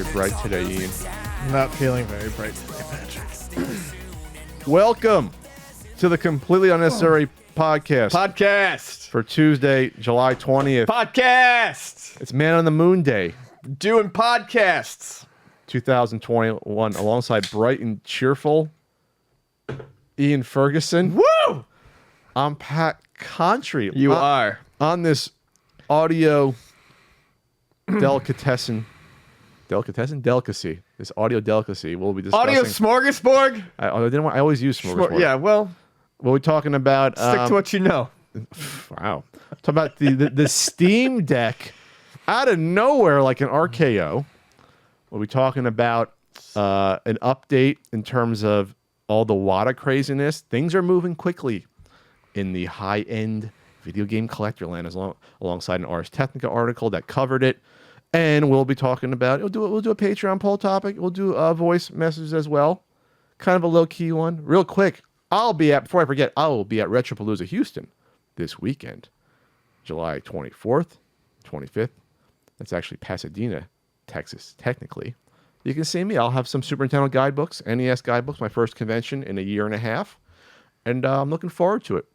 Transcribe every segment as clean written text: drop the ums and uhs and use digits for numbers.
very bright today, Ian. I'm not feeling very bright today, Patrick. Welcome to the Completely Unnecessary Podcast for Tuesday, July 20th. Podcast. It's Man on the Moon Day, Doing podcasts. 2021, alongside bright and cheerful Ian Ferguson. Woo! I'm Pat Contry. You are. On this audio delicacy. This audio delicacy, we'll be discussing. Audio smorgasbord? I always use smorgasbord. Yeah, well, What we're talking about. stick to what you know. Wow. Talk about the Steam Deck out of nowhere, like an RKO. We'll be talking about an update in terms of all the WADA craziness. Things are moving quickly in the high-end video game collector land, alongside an Ars Technica article that covered it. And we'll be talking about, we'll do a Patreon poll topic. We'll do voice messages as well. Kind of a low-key one. Real quick, before I forget, I will be at Retropalooza Houston this weekend, July 24th, 25th. That's actually Pasadena, Texas, technically. You can see me. I'll have some Super Nintendo guidebooks, NES guidebooks, my first convention in a year and a half. And I'm looking forward to it.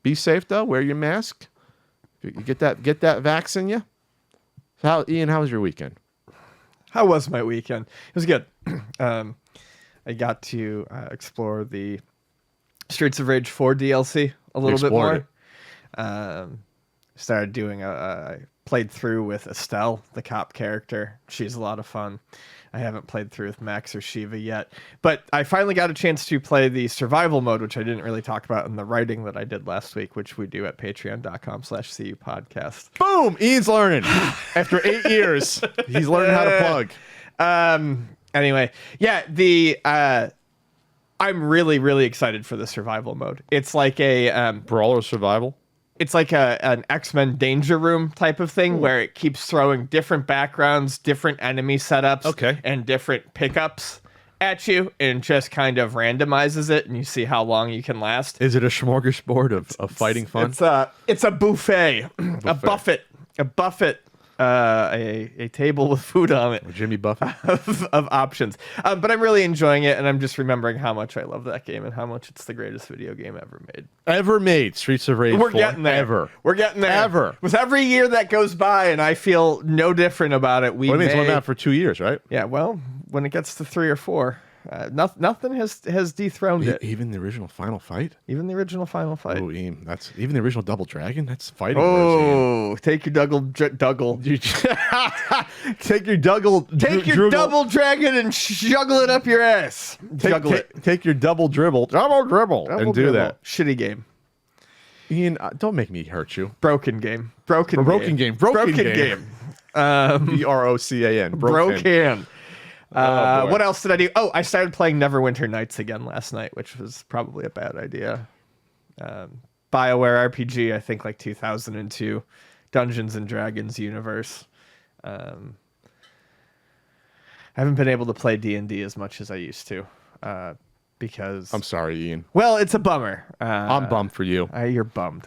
Be safe, though. Wear your mask. You get that vax in you. So Ian, how was your weekend? How was my weekend? It was good. I got to explore the Streets of Rage 4 DLC a little bit more. Started doing I played through with Estelle, the cop character. She's a lot of fun. I haven't played through with Max or Shiva yet, but I finally got a chance to play the survival mode, which I didn't really talk about in the writing that I did last week, which we do at patreon.com/CU podcast. Boom! Ian's learning. After 8 years, he's learning how to plug. Anyway, yeah, I'm really, really excited for the survival mode. It's like a Brawler survival. It's like an X-Men Danger Room type of thing where it keeps throwing different backgrounds, different enemy setups, and different pickups at you, and just kind of randomizes it, and you see how long you can last. Is it a smorgasbord of fighting fun? It's a buffet, a buffet. A table with food on it. Jimmy Buffett of options. But I'm really enjoying it, and I'm just remembering how much I love that game and how much it's the greatest video game ever made. Ever made. Streets of Rage 4. We're getting there. Ever. We're getting there. Ever. With every year that goes by and I feel no different about it, It's been out for 2 years, right? Yeah, well, when it gets to 3 or 4, nothing has dethroned it. Even the original Final Fight? Even the original Final Fight. Oh, Ian, that's even the original Double Dragon? That's fighting words, Oh, take your Double Take your Double Dragon and juggle it up your ass. Take your double dribble, and do that. Shitty game. Ian, don't make me hurt you. Broken game. Broken game. BROCAN. Broken. What else did I do? Oh, I started playing Neverwinter Nights again last night, which was probably a bad idea. Bioware RPG, I think like 2002. Dungeons and Dragons universe. I haven't been able to play D&D as much as I used to. Because I'm sorry, Ian. Well, it's a bummer. I'm bummed for you. You're bummed.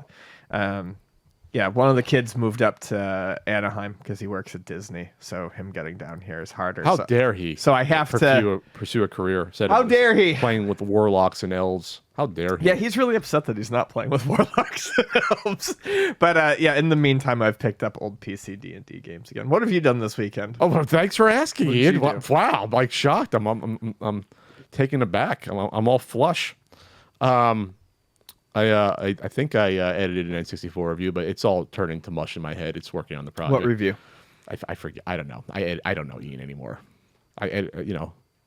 Yeah, one of the kids moved up to Anaheim because he works at Disney, so him getting down here is harder. How dare he? So I have to pursue a career. How dare he? Playing with warlocks and elves. How dare he? Yeah, he's really upset that he's not playing with warlocks and elves. But yeah, in the meantime, I've picked up old PC D&D games again. What have you done this weekend? Oh, well, thanks for asking, Ian. Wow, I'm like shocked. I'm taken aback. I'm all flush. I think I edited an N64 review, but it's all turning into mush in my head. It's working on the project. What review? I forget. I don't know. I don't know Ian anymore.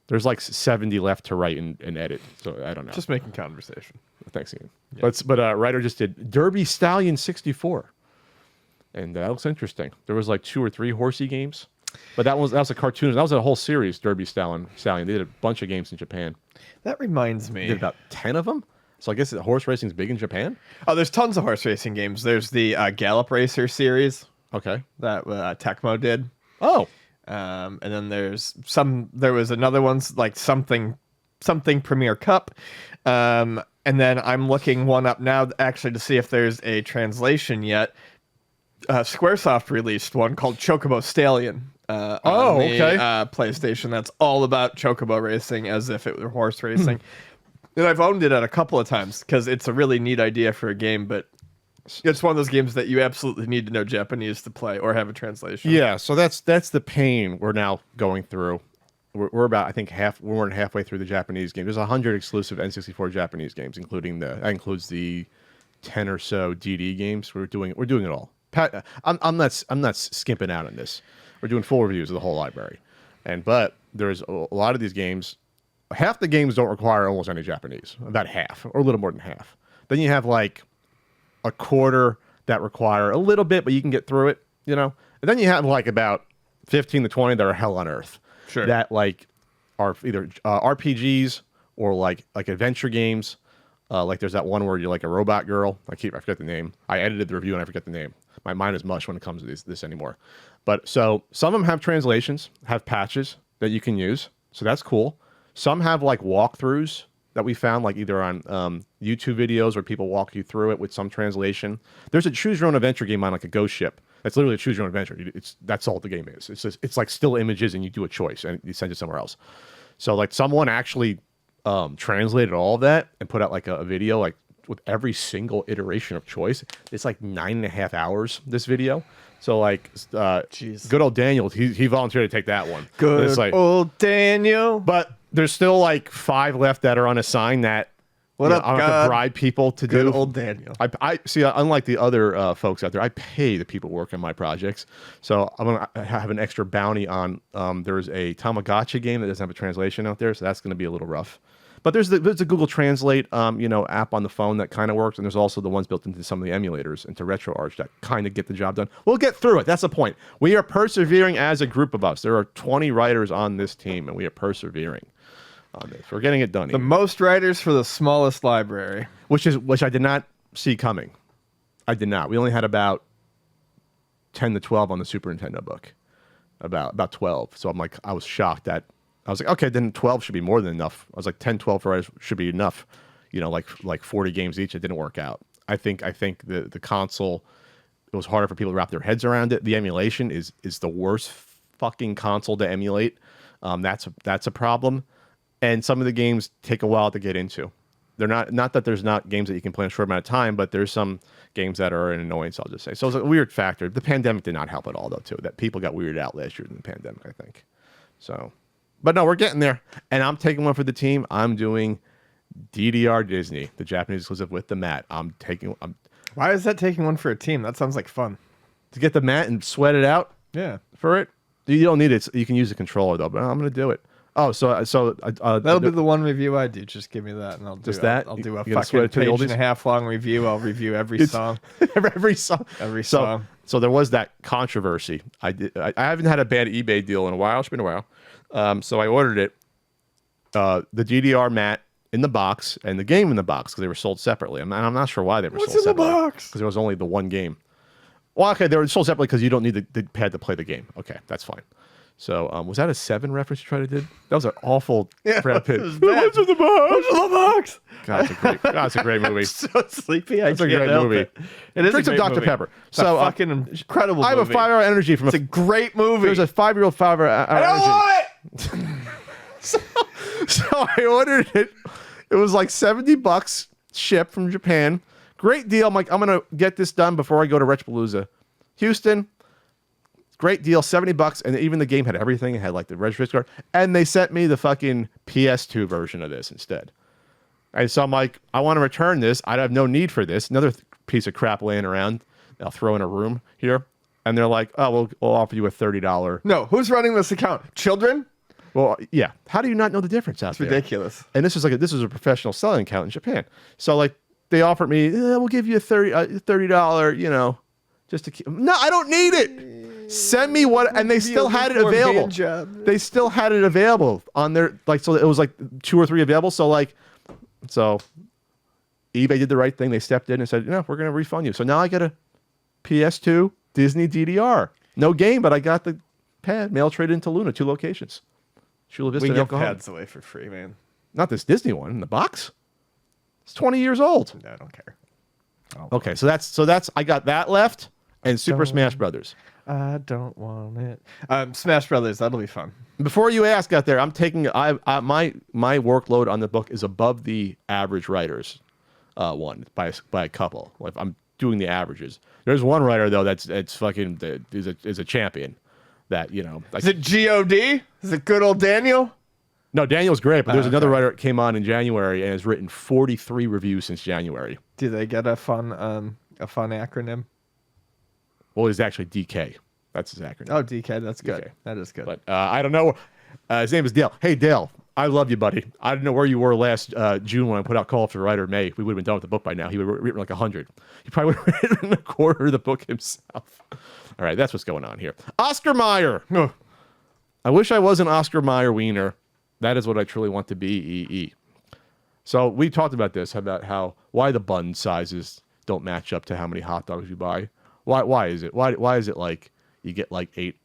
There's like 70 left to write and edit, so I don't know. Just making conversation. Thanks, Ian. Yeah. But writer just did Derby Stallion 64, and that looks interesting. There was like 2 or 3 horsey games, but that was a cartoon. That was a whole series. Derby Stallion. They did a bunch of games in Japan. That reminds me. They did about 10 of them. So I guess horse racing is big in Japan? Oh, there's tons of horse racing games. There's the Gallop Racer series. Okay. That Tecmo did. Oh. And then there was another one's like something Premier Cup. And then I'm looking one up now actually to see if there's a translation yet. Squaresoft released one called Chocobo Stallion. on the PlayStation that's all about chocobo racing as if it were horse racing. And I've owned it at a couple of times because it's a really neat idea for a game, but it's one of those games that you absolutely need to know Japanese to play or have a translation. Yeah, so that's the pain we're now going through. We're about, I think, we're more than halfway through the Japanese game. There's 100 exclusive N64 Japanese games, including that includes the 10 or so DD games. We're doing it all. I'm not skimping out on this. We're doing full reviews of the whole library, but there's a lot of these games. Half the games don't require almost any Japanese, about half or a little more than half. Then you have like a quarter that require a little bit, but you can get through it, And then you have like about 15 to 20 that are hell on earth. Sure. That like are either RPGs or like adventure games. Like there's that one where you're like a robot girl. I forget the name. I edited the review and I forget the name. My mind is mush when it comes to this anymore. But so some of them have translations, have patches that you can use. So that's cool. Some have like walkthroughs that we found, like either on YouTube videos where people walk you through it with some translation. There's a choose your own adventure game on like a ghost ship. That's literally a choose your own adventure. That's all the game is. It's like still images and you do a choice and you send it somewhere else. So like someone actually translated all of that and put out like a video like with every single iteration of choice. It's like 9.5 hours, this video. So like, good old Daniel, he volunteered to take that one. Good old Daniel. But there's still like 5 left that are unassigned that I don't have to bribe people to do. Good old Daniel. I see. Unlike the other folks out there, I pay the people who work on my projects. So I'm gonna have an extra bounty on. There's a Tamagotchi game that doesn't have a translation out there, so that's gonna be a little rough. But there's a Google Translate, app on the phone that kind of works, and there's also the ones built into some of the emulators, into RetroArch that kind of get the job done. We'll get through it. That's the point. We are persevering as a group of us. There are 20 writers on this team, and we are persevering on this. We're getting it done. The most writers for the smallest library, which I did not see coming. I did not. We only had about 10 to 12 on the Super Nintendo book, about 12. So I was shocked that. I was like, okay, then 12 should be more than enough. I was like, 10, 12 for us should be enough. Like 40 games each. It didn't work out. I think the console, it was harder for people to wrap their heads around it. The emulation is the worst fucking console to emulate. That's a problem. And some of the games take a while to get into. They're not that there's not games that you can play in a short amount of time, but there's some games that are an annoyance, I'll just say. So it's a weird factor. The pandemic did not help at all, though, too. That people got weirded out last year in the pandemic, I think. So... But no, we're getting there. And I'm taking one for the team. I'm doing DDR Disney, the Japanese exclusive with the mat. Why is that taking one for a team? That sounds like fun. To get the mat and sweat it out? Yeah. For it? You don't need it. You can use the controller, though. But I'm going to do it. Oh, that'll be the one review I do. Just give me that, and I'll do that. I'll do a fucking page and a half long review. I'll review every song. Every song. Every song. So there was that controversy. I haven't had a bad eBay deal in a while. It's been a while. So I ordered it, the DDR mat in the box and the game in the box because they were sold separately. I'm not sure why they were sold separately. What's in the box? Because there was only the one game. Well, okay, they were sold separately because you don't need the pad to play the game. Okay, that's fine. So was that a 7 reference you tried to do? That was an awful Brad Pitt. What's in the box? What's in the box? God, that's a great movie. I'm so sleepy. That's a great movie. It is Drink some Dr. Pepper. So fucking incredible. I have a 5-hour energy from. It's a great movie. There's a 5-year-old 5-hour energy. I don't want it. So I ordered it. It was like $70 shipped from Japan. Great deal. I'm like, I'm gonna get this done before I go to Retropalooza Houston. Great deal, $70, and even the game had everything. It had like the registration card, and they sent me the fucking PS2 version of this instead. And so I'm like, I want to return this. I have no need for this. Another piece of crap laying around. I'll throw in a room here, and they're like, oh, we'll offer you a $30. No, who's running this account? Children? Well, yeah. How do you not know the difference out there? It's ridiculous. And this was a professional selling account in Japan. So like they offered me, we'll give you a $30, just to keep. No, I don't need it. Send me what, and they still had it available. They still had it available on their so it was like 2 or 3 available. So eBay did the right thing. They stepped in and said, no, we're gonna refund you. So now I get a PS2 Disney DDR. No game, but I got the pad mail traded into Luna, 2 locations. Chula Vista. We give pads away for free, man. Not this Disney one in the box. It's 20 years old. No, I don't care. Okay, so that's I got that left, and Super Smash Brothers. I don't want it. Smash Brothers, that'll be fun. Before you ask out there, I'm taking my workload on the book is above the average writers one by a couple. Like I'm doing the averages. There's one writer though that's fucking is a champion. That Is it God? Is it good old Daniel? No, Daniel's great, but there's another writer that came on in January and has written 43 reviews since January. Do they get a fun acronym? Well, it's actually DK. That's his acronym. Oh, DK, that's good. DK. That is good. But I don't know. His name is Dale. Hey, Dale, I love you, buddy. I don't know where you were last June when I put out Call of the Writer May. We would have been done with the book by now. He would have written like 100. He probably would have written a quarter of the book himself. All right, that's what's going on here. Oscar Mayer. I wish I was an Oscar Mayer wiener. That is what I truly want to be. So we talked about this, about why the bun sizes don't match up to how many hot dogs you buy. Why is it? Why is it like you get like eight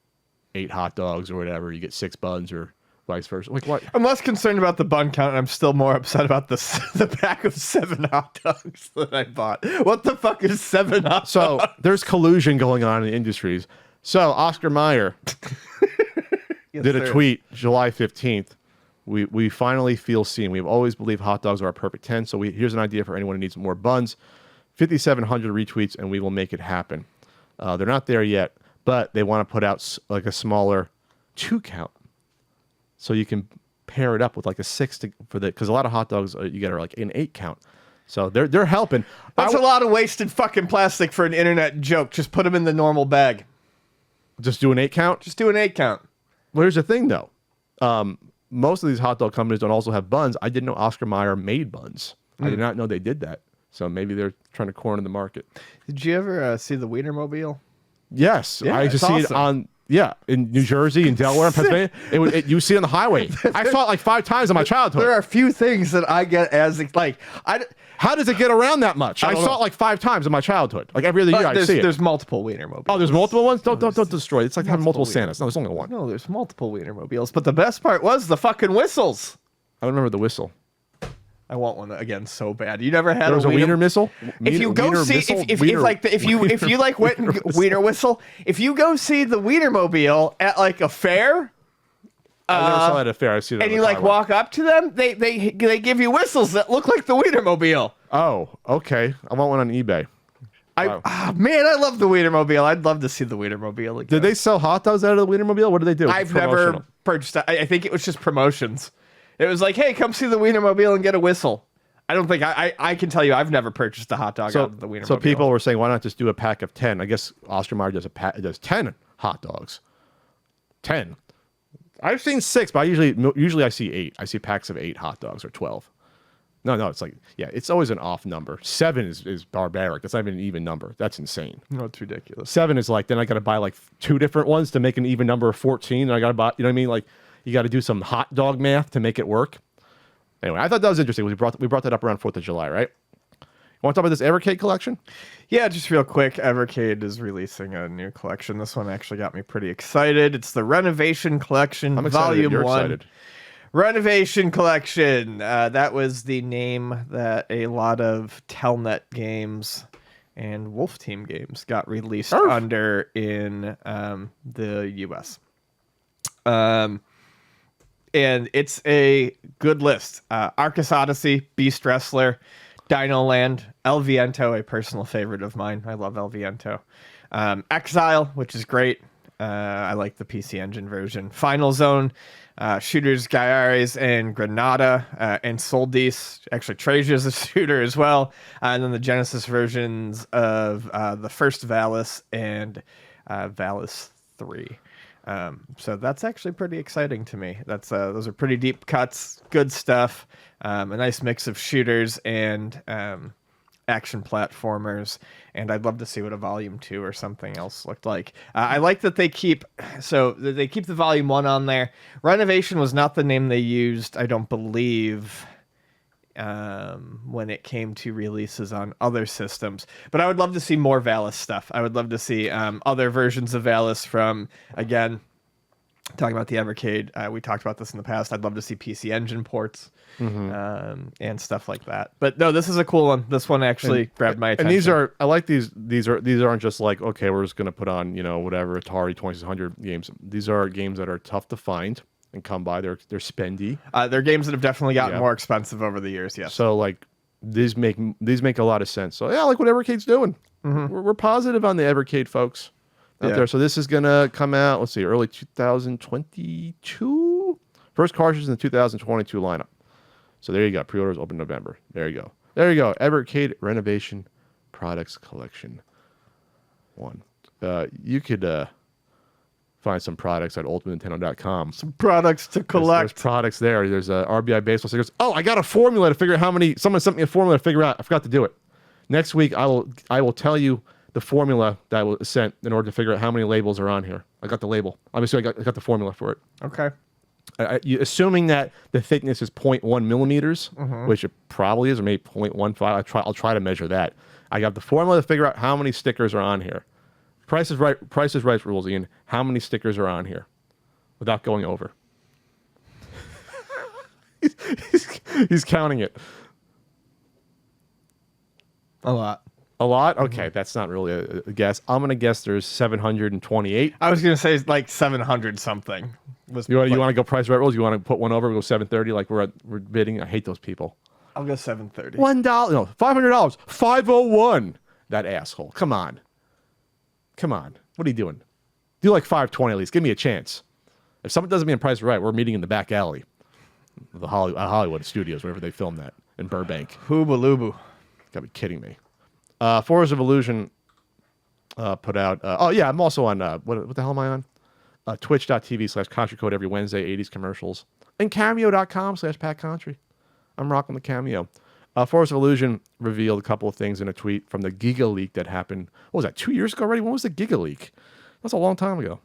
hot dogs or whatever, you get 6 buns or vice versa? Like what? I'm less concerned about the bun count, and I'm still more upset about the pack of 7 hot dogs that I bought. What the fuck is 7 hot dogs? So there's collusion going on in the industries. So Oscar Mayer did a tweet July 15th. We finally feel seen. We've always believed hot dogs are a perfect 10. So here's an idea for anyone who needs more buns. 5,700 retweets, and we will make it happen. They're not there yet, but they want to put out like a smaller 2 count, so you can pair it up with like a 6 because a lot of hot dogs you get are like an 8 count. So they're helping. That's a lot of wasted fucking plastic for an internet joke. Just put them in the normal bag. Just do an 8 count. Just do an 8 count. Well, here's the thing though. Most of these hot dog companies don't also have buns. I didn't know Oscar Mayer made buns. I did not know they did that. So maybe they're trying to corner the market. Did you ever see the Wienermobile? Yes, Yeah, I just see it on in New Jersey and Delaware and Pennsylvania. You see it on the highway. I saw it like 5 times in my childhood. There are a few things that I get as like How does it get around that much? I saw it like 5 times in my childhood. Like every other year, I see it. There's multiple Wienermobiles. Oh, there's multiple ones. Don't destroy it. It's like having multiple Santas. No, there's only one. No, there's multiple Wienermobiles. But the best part was the fucking whistles. I don't remember the whistle. I want one again so bad. You never had There was a wiener missile. If you go see if you like went and wiener whistle, if you go see the Wienermobile at like a fair, I never saw that at a fair. I see that. and you like walk up to them, they give you whistles that look like the Wienermobile. Oh, okay. I want one on eBay. Wow. Man, I love the Wienermobile. I'd love to see the Wienermobile again. Did they sell hot dogs out of the Wienermobile? What did they do? I've never purchased. I think it was just promotions. It was like, hey, come see the Wienermobile and get a whistle. I don't think I can tell you I've never purchased a hot dog out of the Wienermobile. So people were saying, why not just do a pack of 10? I guess Oscar Mayer does 10 hot dogs. 10. I've seen 6, but usually I see 8. I see packs of 8 hot dogs or 12. No, it's like, yeah, it's always an off number. 7 is barbaric. That's not even an even number. That's insane. No, it's ridiculous. 7 is like, then I got to buy like 2 different ones to make an even number of 14. And I got to buy, you know what I mean? Like, you got to do some hot dog math to make it work. Anyway, I thought that was interesting. We brought that up around 4th of July, right? You want to talk about this Evercade collection? Yeah, just real quick. Evercade is releasing a new collection. This one actually got me pretty excited. It's the Renovation Collection, I'm excited. Volume You're 1. excited. Renovation Collection. That was the name that a lot of Telnet games and Wolf Team games got released under in the U.S. And it's a good list. Arcus Odyssey, Beast Wrestler, Dino Land, El Viento, a personal favorite of mine. I love El Viento. Exile, which is great. I like the PC Engine version. Final Zone, Shooters, Gaiares, and Granada, and Soldice. Actually, Treasure's a shooter as well. And then the Genesis versions of the first Valis and Valis 3. So that's actually pretty exciting to me. Those are pretty deep cuts, good stuff. A nice mix of shooters and action platformers. And I'd love to see what a Volume 2 or something else looked like. I like that they keep the Volume 1 on there. Renovation was not the name they used, I don't believe, when it came to releases on other systems. But I would love to see more Valis stuff. I would love to see other versions of Valis from, again, talking about the Evercade, we talked about this in the past. I'd love to see PC Engine ports and stuff like that. But no, this is a cool one. This one actually grabbed my attention. And these are, I like these. These aren't just like, okay, we're just gonna put on, you know, whatever Atari 2600 games. These are games that are tough to find and come by. They're spendy. They're games that have definitely gotten more expensive over the years. Yes. So like these make a lot of sense. So yeah, I like what Evercade's doing. We're positive on the Evercade folks out there. So this is gonna come out. Let's see, early 2022. First cartridge in the 2022 lineup. So there you go. Pre-orders open November. There you go. There you go. Evercade Renovation Products Collection 1. You could find some products at ultimatenintendo.com. Some products to collect. There's products there. There's RBI baseball stickers. Oh, I got a formula to figure out how many. Someone sent me a formula to figure out. I forgot to do it. Next week, I will tell you the formula that was sent in order to figure out how many labels are on here. I got the label. Obviously, I got the formula for it. Okay. Assuming that the thickness is 0.1 millimeters, which it probably is, or maybe 0.15. I'll try to measure that. I got the formula to figure out how many stickers are on here. Price is Right rules, Ian. How many stickers are on here without going over? he's counting it. A lot. A lot? Okay, that's not really a guess. I'm going to guess there's 728. I was going to say like 700 something. You want to go Price Right rules? You want to put one over? We go 730 like we're bidding? I hate those people. I'll go 730. $1. No, $500. 501. That asshole. Come on. What are you doing? Do like 520 at least. Give me a chance. If someone doesn't mean Price Right, we're meeting in the back alley. The Hollywood Studios, wherever they filmed that in Burbank. Hooba-looba. Gotta be kidding me. Forza Evolution put out. I'm also on. What the hell am I on? Twitch.tv/ContraCode every Wednesday, 80s commercials. And Cameo.com/PatContry. I'm rocking the Cameo. Forza Evolution revealed a couple of things in a tweet from the Giga Leak that happened. What was that, 2 years ago already? When was the Giga Leak? That's a long time ago.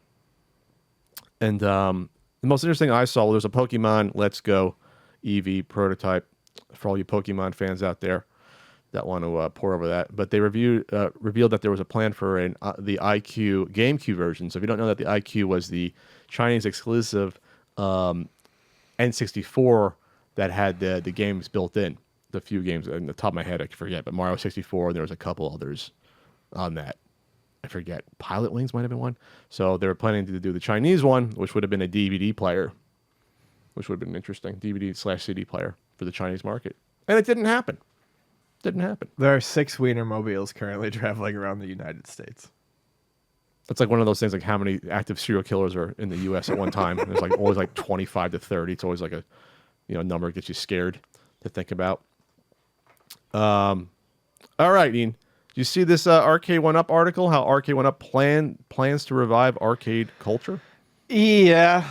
And the most interesting I saw, there's a Pokemon Let's Go EV prototype for all you Pokemon fans out there that want to pour over that. But they revealed that there was a plan for the IQ GameCube version. So if you don't know that the IQ was the Chinese exclusive N64 that had the games built in. The few games, in the top of my head, I forget, but Mario 64, and there was a couple others on that. I forget. Pilot Wings might have been one. So they were planning to do the Chinese one, which would have been a DVD player, which would have been interesting, DVD/CD player for the Chinese market. And it didn't happen. There are 6 Wienermobiles currently traveling around the United States. It's like one of those things, like how many active serial killers are in the U.S. at one time. There's like always like 25 to 30. It's always like a number that gets you scared to think about. All right, Ian. Do you see this Arcade 1-Up article? How Arcade 1-Up plans to revive arcade culture? Yeah.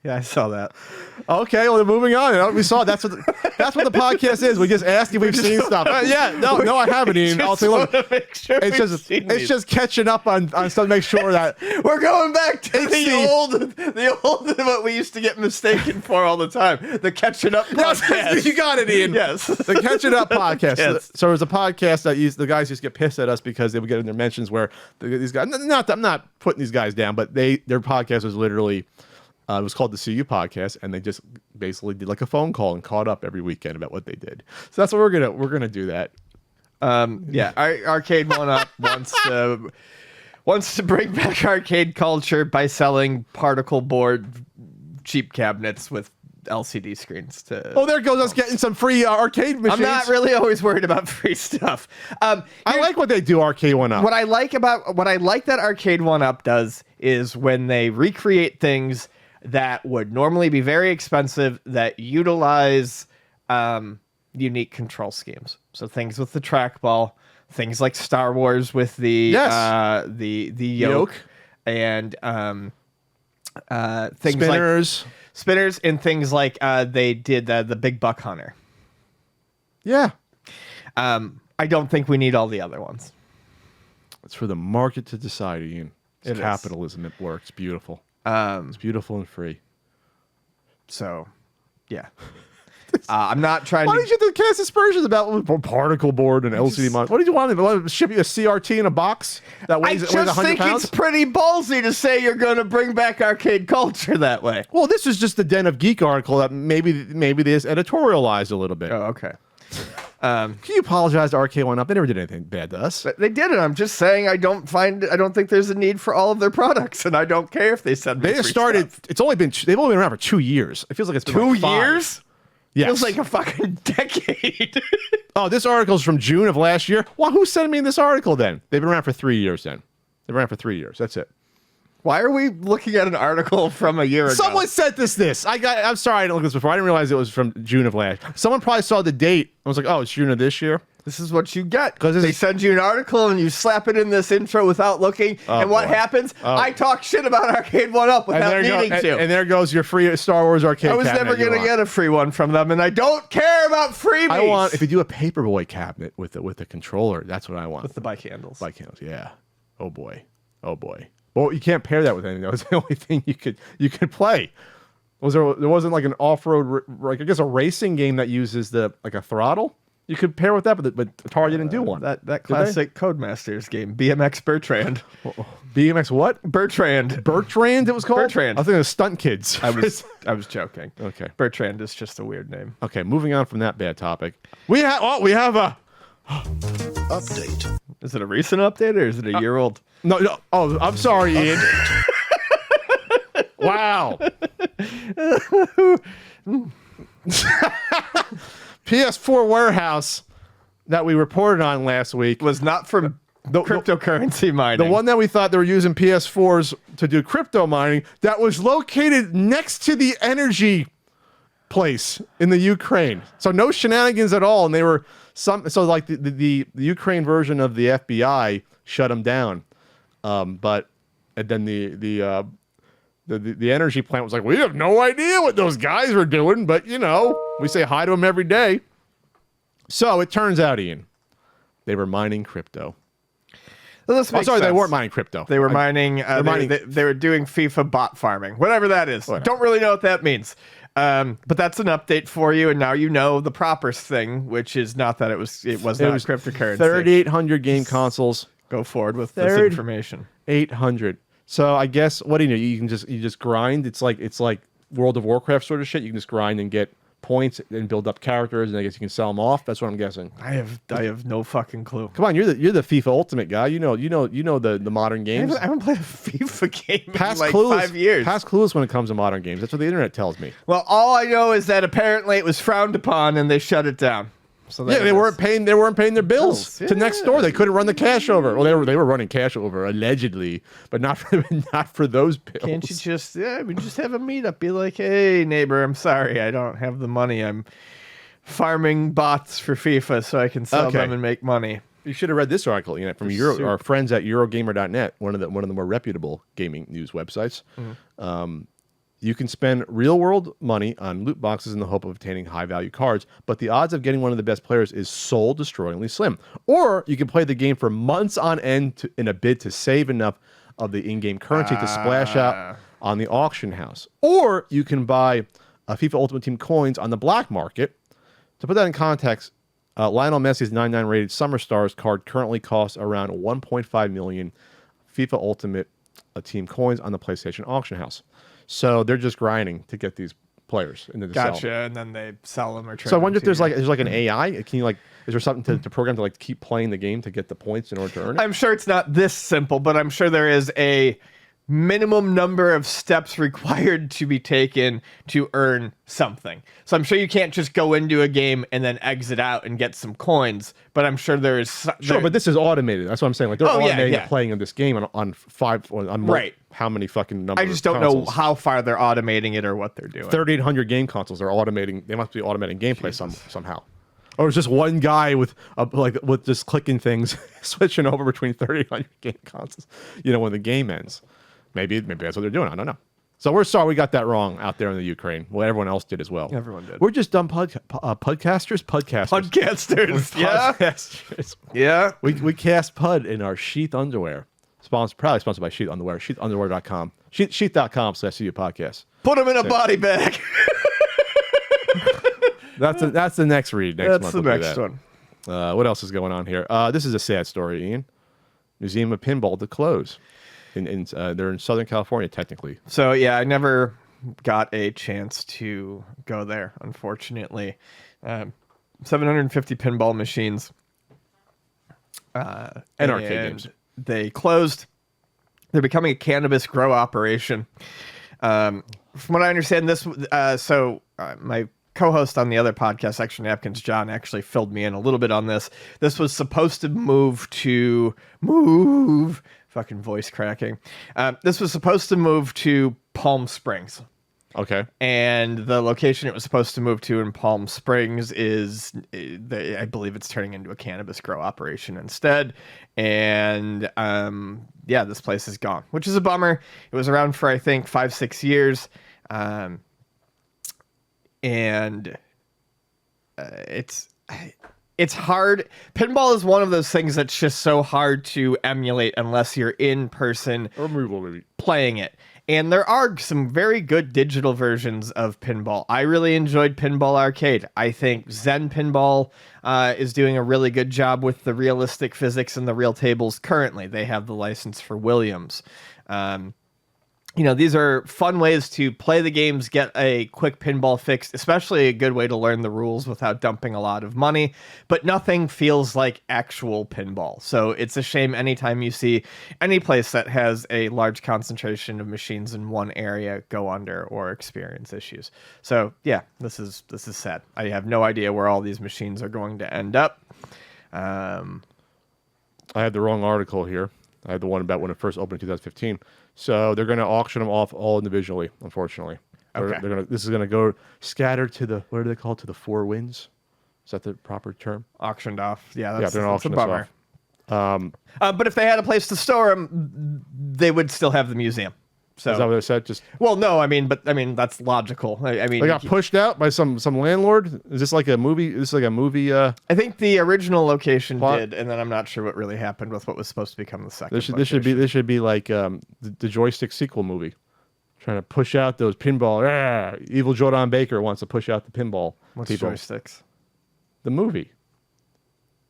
Yeah, I saw that. Okay, well, moving on. We saw that's what the podcast is. We just ask if we've seen stuff. No, I haven't, Ian. I'll say, look, it's just catching up on stuff to make sure that we're going back to the old what we used to get mistaken for all the time. The Catching Up podcast. Yes, you got it, Ian. Yes, the Catching Up podcast. Yes. So there's a podcast that the guys used to get pissed at us because they would get in their mentions where these guys. I'm not putting these guys down, but their podcast was literally. It was called the CU podcast, and they just basically did like a phone call and caught up every weekend about what they did. So that's what we're gonna do that. Arcade 1-Up wants to bring back arcade culture by selling particle board cheap cabinets with LCD screens. There goes us getting some free arcade machines. I'm not really always worried about free stuff. I like what they do. Arcade 1-Up. What I like that Arcade 1-Up does is when they recreate things that would normally be very expensive that utilize unique control schemes. So things with the trackball, things like Star Wars with the yoke, and things spinners, and things like they did the Big Buck Hunter. Yeah. I don't think we need all the other ones. It's for the market to decide, Ian. It's capitalism at work. It's beautiful. It's beautiful and free. So, yeah. I'm not trying Why to. did you cast aspersions about particle board and LCD monitor? What did you want? Want to ship you a CRT in a box that I weighs just 100 think pounds? it's pretty ballsy to say you're going to bring back arcade culture that way. Well, this is just the Den of Geek article that maybe they just editorialized a little bit. Oh, okay. Can you apologize to RK1 Up? They never did anything bad to us. They did it. I'm just saying I don't think there's a need for all of their products, and I don't care if they send me They just free started. stuff. They've only been around for 2 years. It feels like it's been 2 like 5. years? Yes. Feels like a fucking decade. Oh, this article's from June of last year. Well, who sent me this article then? They've been around for 3 years then. They've been around for 3 years. That's it. Why are we looking at an article from a year ago? Someone sent this. I'm sorry I didn't look at this before. I didn't realize it was from June of last. Someone probably saw the date. I was like, oh, it's June of this year. This is what you get. 'Cause They send you an article and you slap it in this intro without looking. And what boy. happens? I talk shit about Arcade 1-Up without needing to. And there goes your free Star Wars arcade. I was cabinet never you going to want. get a free one from them, and I don't care about freebies. I want if you do a paperboy cabinet with the controller. That's what I want. with the bike handles. Bike handles. Yeah. Oh boy. Oh boy. Well, you can't pair that with anything. That was the only thing you could play. There wasn't like an off-road, like I guess a racing game that uses like a throttle. You could pair with that, but Atari didn't do one. That classic Codemasters game, BMX Bertrand. BMX what? Bertrand. Bertrand it was called? Bertrand. I think it was Stunt Kids. I was joking. Okay. Bertrand is just a weird name. Okay, moving on from that bad topic. We have a Update. Is it a recent update or is it a year old? no. Oh, I'm sorry, Ian. Wow. PS4 warehouse that we reported on last week Was not from cryptocurrency mining. the one that we thought they were using PS4s to do crypto mining, that was located next to the energy place in the Ukraine. So no shenanigans at all. And they were like the Ukraine version of the FBI shut them down. And then the energy plant was like, we have no idea what those guys were doing, but we say hi to them every day. So it turns out, Ian, they were mining crypto. Well, this makes They sense. weren't mining crypto. They were mining. mining- They were doing FIFA bot farming, whatever that is. Whatever. Don't really know what that means. But that's an update for you, and now you know the proper thing, which is not that it was not cryptocurrency. 3,800 game consoles. Go forward with this information. 800. So I guess what do you know? You just grind. It's like World of Warcraft sort of shit. You can just grind and get points and build up characters, and I guess you can sell them off. That's what I'm guessing. I have no fucking clue. Come on, you're the FIFA Ultimate guy. You know the modern games. I haven't played a FIFA game Past in like clueless, 5 years. Past clueless when it comes to modern games. That's what the internet tells me. Well, all I know is that apparently it was frowned upon and they shut it down. So Yeah, they weren't paying their bills Bills, to next door. They couldn't run the cash over. Well, they were running cash over allegedly, but not for those bills. Can't you just have a meetup? Be like, hey neighbor, I'm sorry, I don't have the money. I'm farming bots for FIFA so I can sell them and make money. You should have read this article, from our friends at Eurogamer.net, one of the more reputable gaming news websites. You can spend real-world money on loot boxes in the hope of obtaining high-value cards, but the odds of getting one of the best players is soul-destroyingly slim. Or you can play the game for months on end in a bid to save enough of the in-game currency to splash out on the auction house. Or you can buy FIFA Ultimate Team coins on the black market. To put that in context, Lionel Messi's 99 rated Summer Stars card currently costs around 1.5 million FIFA Ultimate Team coins on the PlayStation auction house. So they're just grinding to get these players into the Gotcha, sell. and then they sell them or trade So I wonder them if to there's you. like an AI. Can you is there something to program to keep playing the game to get the points in order to earn it? I'm sure it's not this simple, but I'm sure there is a minimum number of steps required to be taken to earn something. So I'm sure you can't just go into a game and then exit out and get some coins, but I'm sure there is Sure, but this is automated. That's what I'm saying. Like they're automating yeah. the playing of this game on Right. How many fucking numbers? I just don't know how far they're automating it or what they're doing. 3,800 game consoles are automating. They must be automating gameplay somehow. Or it's just one guy with just clicking things, switching over between 3,800 game consoles. When the game ends. Maybe that's what they're doing. I don't know. So we're sorry we got that wrong out there in the Ukraine. Well, everyone else did as well. Everyone did. We're just dumb podcasters. Podcasters. Yeah. Podcasters. Yeah. We cast Pud in our sheath underwear. Proudly sponsored by Sheath Underwear. Sheathunderwear.com. Sheath.com/CU podcast. Put them in a body bag. That's the next read next That's month. the We'll do next that. one. What else is going on here? This is a sad story, Ian. Museum of Pinball to close. They're in Southern California, technically. So yeah, I never got a chance to go there, unfortunately. 750 pinball machines. And arcade games. They closed. They're becoming a cannabis grow operation. From what I understand, my co-host on the other podcast, Extra Napkins, John, actually filled me in a little bit on this. This was supposed to move, fucking voice cracking. This was supposed to move to Palm Springs. Okay. And the location it was supposed to move to in Palm Springs I believe it's turning into a cannabis grow operation instead. And this place is gone, which is a bummer. It was around for, I think, 5-6 years. It's hard. Pinball is one of those things that's just so hard to emulate unless you're in person playing it. And there are some very good digital versions of pinball. I really enjoyed Pinball Arcade. I think Zen Pinball is doing a really good job with the realistic physics and the real tables currently. They have the license for Williams. These are fun ways to play the games, get a quick pinball fix, especially a good way to learn the rules without dumping a lot of money, but nothing feels like actual pinball. So it's a shame anytime you see any place that has a large concentration of machines in one area go under or experience issues. So yeah, this is sad. I have no idea where all these machines are going to end up. I had the wrong article here. I had the one about when it first opened in 2015. So they're going to auction them off all individually, unfortunately. Okay. This is going to go scattered to the, what are they called? To the four winds? Is that the proper term? Auctioned off. Yeah, They're that's a auctioning bummer. off. But if they had a place to store them, they would still have the museum. So, is that what they said? Just well, no, I mean that's logical. I mean, they got pushed out by some landlord. Is this like a movie? Is this like a movie? I think the original location plot? did, and then I'm not sure what really happened with what was supposed to become the second. This should be like the joystick sequel movie, trying to push out those pinball. Evil Jordan Baker wants to push out the pinball. What's people. joysticks? The movie.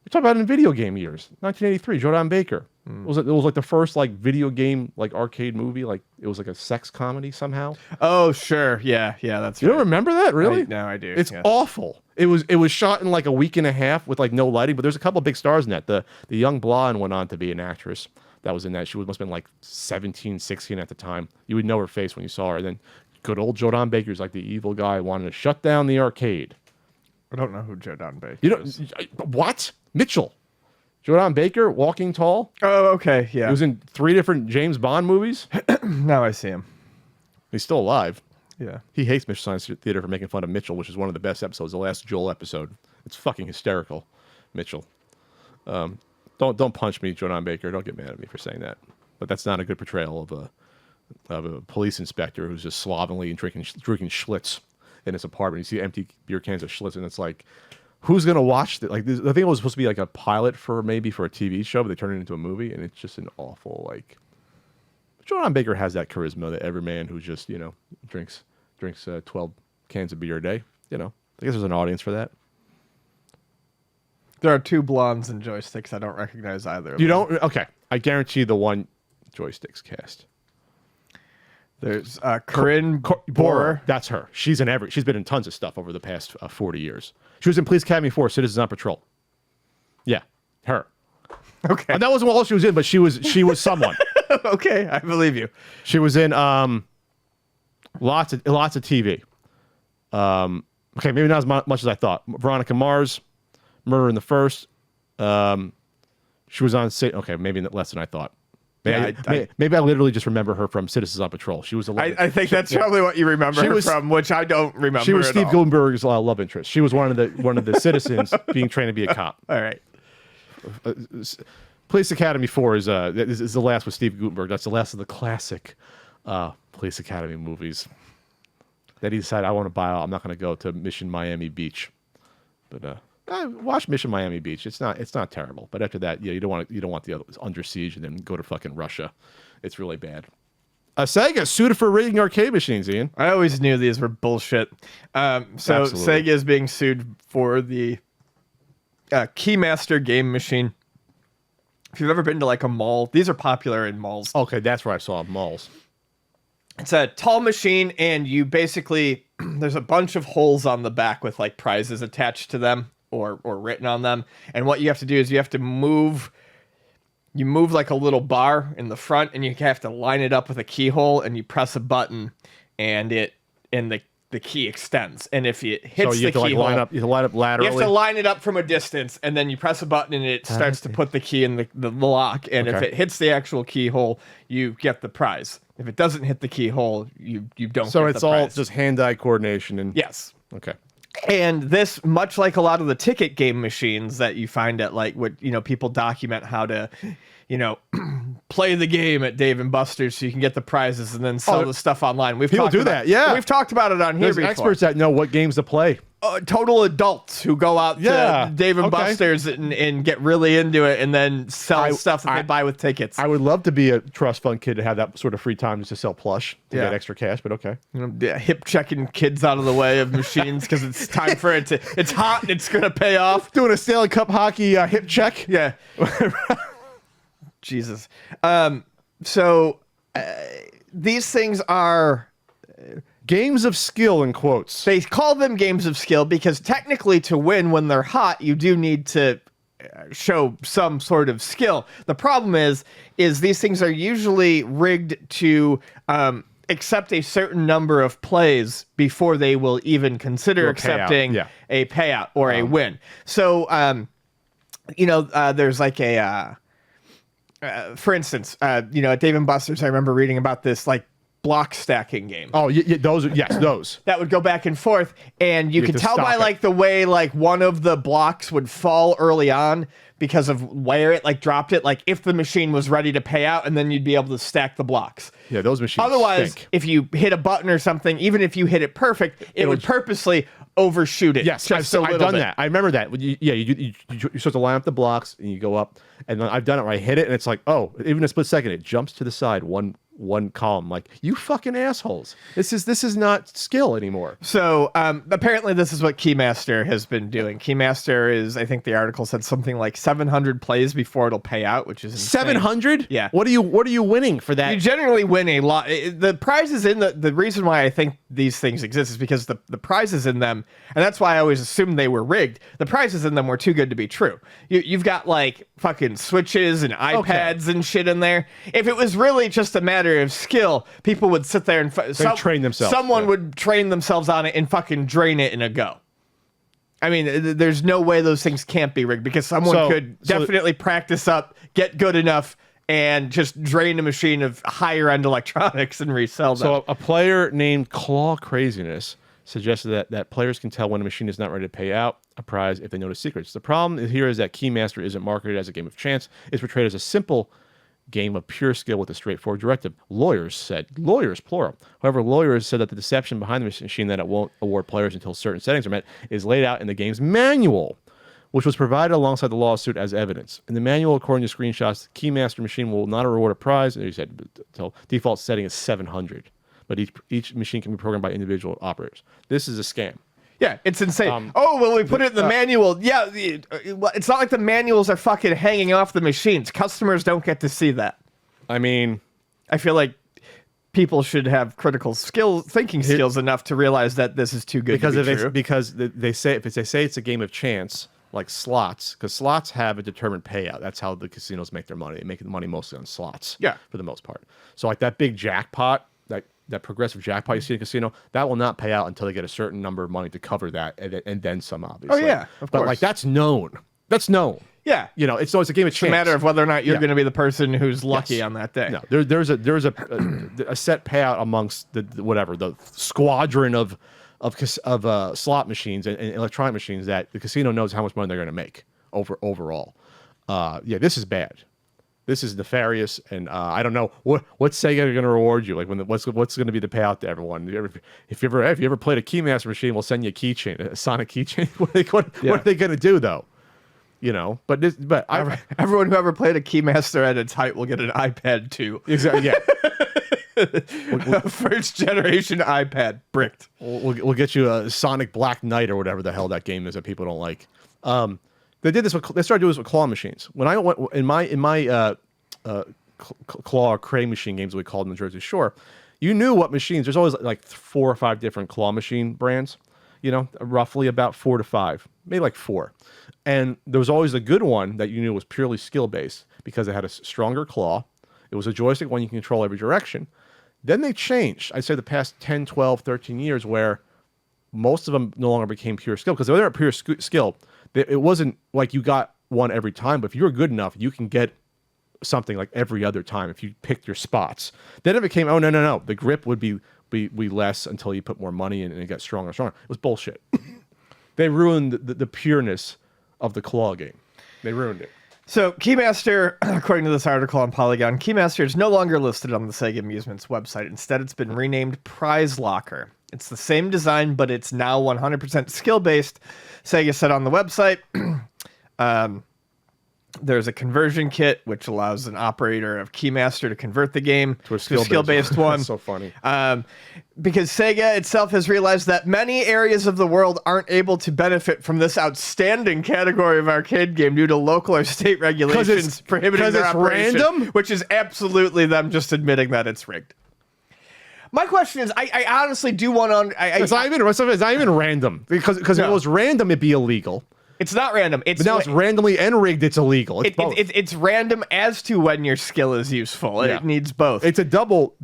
You're talking about in video game years, 1983. Jordan Baker. It was like the first like video game like arcade movie. Like it was like a sex comedy somehow. Oh sure, yeah, that's. You right. don't remember that, really? No, I do. It's yes. awful. It was shot in like a week and a half with like no lighting, but there's a couple of big stars in that. The young blonde went on to be an actress that was in that. She must have been like 17, 16 at the time. You would know her face when you saw her. And then good old Jordan Baker's like the evil guy wanted to shut down the arcade. I don't know who Jordan Baker is. What? Mitchell. Jordan Baker, Walking Tall. Oh, okay, yeah. He was in 3 different James Bond movies. Now I see him. He's still alive. Yeah. He hates Mitchell Science Theater for making fun of Mitchell, which is one of the best episodes, the last Joel episode. It's fucking hysterical, Mitchell. Don't punch me, Jordan Baker. Don't get mad at me for saying that. But that's not a good portrayal of a police inspector who's just slovenly and drinking Schlitz in his apartment. You see empty beer cans of Schlitz, and it's like, who's gonna watch that? Like, I think it was supposed to be like a pilot for a TV show, but they turned it into a movie, and it's just an awful like. Jordan Baker has that charisma that every man who just drinks 12 cans of beer a day. I guess there's an audience for that. There are 2 blondes and joysticks. I don't recognize either of them. You don't? Okay, I guarantee the one joysticks cast. There's Corinne Borer. That's her. She's been in tons of stuff over the past 40 years. She was in Police Academy 4, Citizens on Patrol. Yeah, her. Okay. And that wasn't all she was in, but she was someone. Okay, I believe you. She was in lots of TV. Okay, maybe not as much as I thought. Veronica Mars, Murder in the First. She was on. Okay, maybe less than I thought. Maybe I literally just remember her from Citizens on Patrol. She was I think that's probably what you remember her from, which I don't remember. She was Steve all. Guttenberg's love interest. She was one of the citizens being trained to be a cop. All right. Police Academy 4 is the last with Steve Guttenberg. That's the last of the classic Police Academy movies. That he decided I want to buy out. I'm not going to go to Mission Miami Beach, but I watched Mission Miami Beach. It's not terrible, but after that, you don't want the other Under Siege and then go to fucking Russia. It's really bad. Sega sued for rigging arcade machines, Ian. I always knew these were bullshit. So Absolutely. Sega is being sued for the Keymaster game machine. If you've ever been to like a mall, these are popular in malls. Okay, that's where I saw malls. It's a tall machine, and you basically there's a bunch of holes on the back with like prizes attached to them or written on them. And what you have to do is you have to move. You move like a little bar in the front, and you have to line it up with a keyhole, and you press a button, and the key extends. And if it hits So you have the to keyhole, you have to line up laterally. you have to line it up from a distance, and then you press a button, and it starts to put the key in the lock. And if Okay. it hits the actual keyhole, you get the prize. If it doesn't hit the keyhole, you don't So get it's the all prize. just hand-eye coordination and Yes. Okay. And this, much like a lot of the ticket game machines that you find at like what people document how to, play the game at Dave and Buster's so you can get the prizes and then sell the stuff online. people do that, yeah. We've talked about it on here There's before. experts that know what games to play. Total adults who go out Yeah, to Dave and okay. Buster's and get really into it and then sell stuff that they buy with tickets. I would love to be a trust fund kid to have that sort of free time just to sell plush to Yeah. get extra cash, but okay. Hip checking kids out of the way of machines because it's time for it to. It's hot and it's gonna pay off. Doing a Stanley Cup hockey hip check. Yeah. Jesus. So these things are. Games of skill in quotes. They call them games of skill because technically, to win when they're hot, you do need to show some sort of skill. The problem is these things are usually rigged to accept a certain number of plays before they will even consider Or a payout, accepting yeah. a payout or a win. So, there's like a, for instance, at Dave & Buster's, I remember reading about this like block stacking game. Oh, those. That would go back and forth, and you have could to tell stop by it. like the way like one of the blocks would fall early on because of where it like dropped it, like if the machine was ready to pay out, and then you'd be able to stack the blocks. Yeah, those machines Otherwise, stink. if you hit a button or something, even if you hit it perfect, it would purposely overshoot it. Yes, just I've a little done bit. that. I remember that. You're supposed to line up the blocks and you go up, and then I've done it where I hit it and it's like, oh, even a split second, it jumps to the side one column. Like, you fucking assholes. This is not skill anymore. So apparently this is what Keymaster has been doing. Keymaster is, I think the article said something like 700 plays before it'll pay out, which is insane. 700? Yeah. What are you winning for that? You generally win a lot. The prizes in the reason why I think these things exist is because the prizes in them, and that's why I always assumed they were rigged. The prizes in them were too good to be true. You've got like fucking Switches and iPads and shit in there. If it was really just a matter of skill, people would sit there and train themselves. Someone Yeah. would train themselves on it and fucking drain it in a go. I mean, there's no way those things can't be rigged because someone could definitely practice up, get good enough, and just drain a machine of higher end electronics and resell them. So a player named Claw Craziness suggested that players can tell when a machine is not ready to pay out a prize if they notice secrets. The problem here is that Keymaster isn't marketed as a game of chance. It's portrayed as a simple game of pure skill with a straightforward directive. Lawyers, plural. However, lawyers said that the deception behind the machine that it won't award players until certain settings are met is laid out in the game's manual, which was provided alongside the lawsuit as evidence. In the manual, according to screenshots, the Keymaster machine will not award a prize. He said default setting is 700, but each machine can be programmed by individual operators. This is a scam. Yeah, it's insane. We put it in the manual. Yeah, it's not like the manuals are fucking hanging off the machines. Customers don't get to see that. I mean, I feel like people should have critical thinking skills enough to realize that this is too good to be true. Because they say it's a game of chance, like slots, because slots have a determined payout. That's how the casinos make their money. They make the money mostly on slots. Yeah. For the most part. So like that big jackpot, that progressive jackpot you see in a casino, that will not pay out until they get a certain number of money to cover that, and then some, obviously. Oh, yeah, of but course. like that's known. That's known. Yeah. It's always a game of chance. It's a matter of whether or not you're Yeah. going to be the person who's lucky Yes. on that day. No, there's a set payout amongst the squadron of slot machines and electronic machines that the casino knows how much money they're going to make overall. This is bad. This is nefarious, and I don't know what's Sega going to reward you. Like what's going to be the payout to everyone? If you ever played a Keymaster machine, we'll send you a keychain, a Sonic keychain. What are they going to do though? Everyone who ever played a Keymaster at its height will get an iPad too. Exactly. Yeah. First generation iPad bricked. We'll get you a Sonic Black Knight or whatever the hell that game is that people don't like. They did this. They started doing this with claw machines. When I went in my claw or cray machine games, we called them in Jersey Shore. You knew what machines. There's always like 4 or 5 different claw machine brands. You know, roughly about 4 to 5, maybe like 4. And there was always a good one that you knew was purely skill based because it had a stronger claw. It was a joystick one you can control every direction. Then they changed. I'd say the past 10, 12, 13 years where most of them no longer became pure skill because they were pure skill. It wasn't like you got one every time, but if you were good enough, you can get something like every other time if you picked your spots. Then it became, oh, no. The grip would be less until you put more money in and it got stronger and stronger. It was bullshit. They ruined the pureness of the claw game. They ruined it. So Keymaster, according to this article on Polygon, Keymaster is no longer listed on the Sega Amusements website. Instead, it's been renamed Prize Locker. It's the same design, but it's now 100% skill-based. Sega said on the website, there's a conversion kit, which allows an operator of Keymaster to convert the game to a skill-based one. That's so funny. Because Sega itself has realized that many areas of the world aren't able to benefit from this outstanding category of arcade game due to local or state regulations prohibiting their operation, random? which is absolutely them just admitting that it's rigged. My question is, I honestly do want to... It's not even random. Because if it was random, it'd be illegal. It's not random. But now it's randomly and rigged, it's illegal. It's both. It's random as to when your skill is useful. Yeah. It needs both. It's a double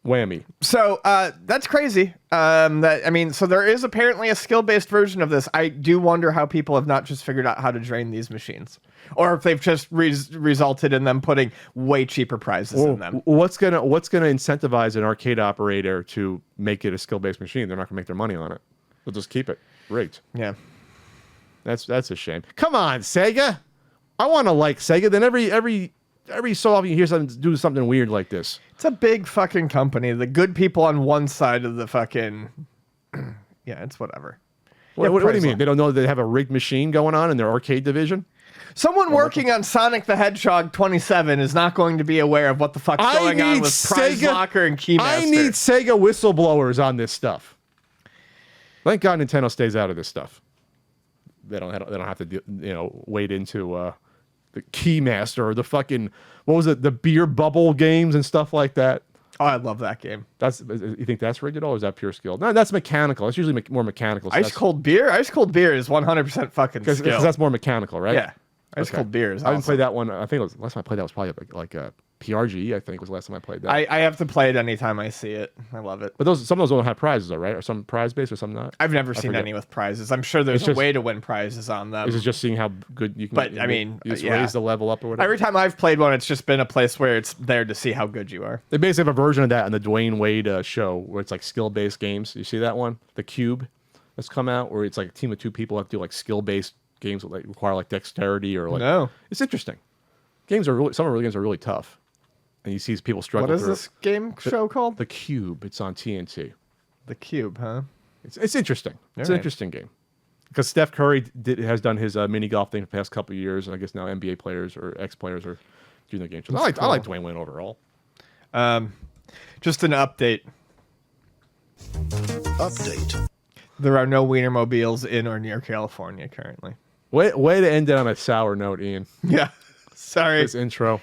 whammy. So that's crazy. So there is apparently a skill-based version of this. I do wonder how people have not just figured out how to drain these machines, or if they've just resulted in them putting way cheaper prizes in them. What's gonna incentivize an arcade operator to make it a skill-based machine? They're not gonna make their money on it. They'll just keep it rigged. Yeah. That's a shame. Come on, Sega. I want to like Sega. Then every so often you hear something do something weird like this. It's a big fucking company. The good people on one side of the fucking... yeah, it's whatever. What do you mean? They don't know they have a rigged machine going on in their arcade division? Someone working on Sonic the Hedgehog 27 is not going to be aware of what the fuck's going on with Prize Locker and Keymaster. I need Sega whistleblowers on this stuff. Thank God Nintendo stays out of this stuff. They don't have to wade into the Keymaster or the fucking the beer bubble games and stuff like that. Oh, I love that game. You think that's rigged at all, or is that pure skill? No, that's mechanical. It's usually more mechanical. So Ice cold beer is 100% fucking skill. Because that's more mechanical, right? Yeah. Ice cold beer is awesome. I haven't played that one. I think last time I played that was probably like a PRG. I think was the last time I played that. I have to play it anytime I see it. I love it. But some of those don't have prizes, though, right? Or some prize based, or some not. I've never seen any with prizes. I'm sure there's a way to win prizes on them. Is it just seeing how good you can? But you just raise the level up or whatever. Every time I've played one, it's just been a place where it's there to see how good you are. They basically have a version of that on the Dwayne Wade show, where it's like skill based games. You see that one, The Cube, that's come out, where it's like a team of 2 people have to do like skill based games that require like dexterity or like. No, it's interesting. Some of the games are really tough. And you see people struggle. What is this game show called? The Cube. It's on TNT. The Cube, huh? It's interesting. It's an interesting game. Because Steph Curry has done his mini golf thing the past couple of years, and I guess now NBA players or ex-players are doing the game. So I like Dwayne Wayne overall. Just an update. There are no Wienermobiles in or near California currently. Way to end it on a sour note, Ian. Yeah. Sorry. This intro.